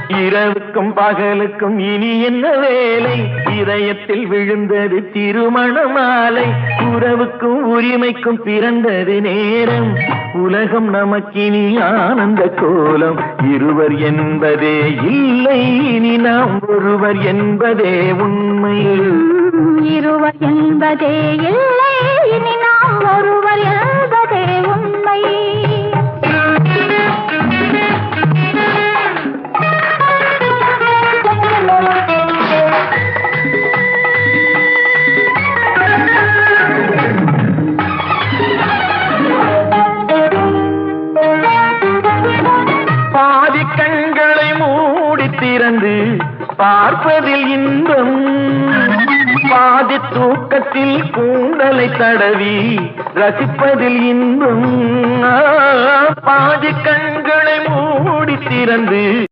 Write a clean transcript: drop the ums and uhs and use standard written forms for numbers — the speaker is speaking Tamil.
இரவுக்கும் பகலுக்கும் இனி என்ன வேலை? இதயத்தில் விழுந்தது திருமண மாலை. உறவுக்கும் உரிமைக்கும் பிறந்தது நேரம். உலகம் நமக்கினி ஆனந்த கோலம். இருவர் என்பதே இல்லை, இனி நாம் ஒருவர் என்பதே உண்மை. இருவர் என்பதே இல்லை, இனி நாம் ஒருவர் என்பதே உண்மை. பாதி கண்களை மூடி திறந்து பார்ப்பதில் இன்பம். பாதி தூக்கத்தில் கூந்தலை தடவி ரசிப்பதில் இன்பம். பாதி கண்களை மூடி திறந்து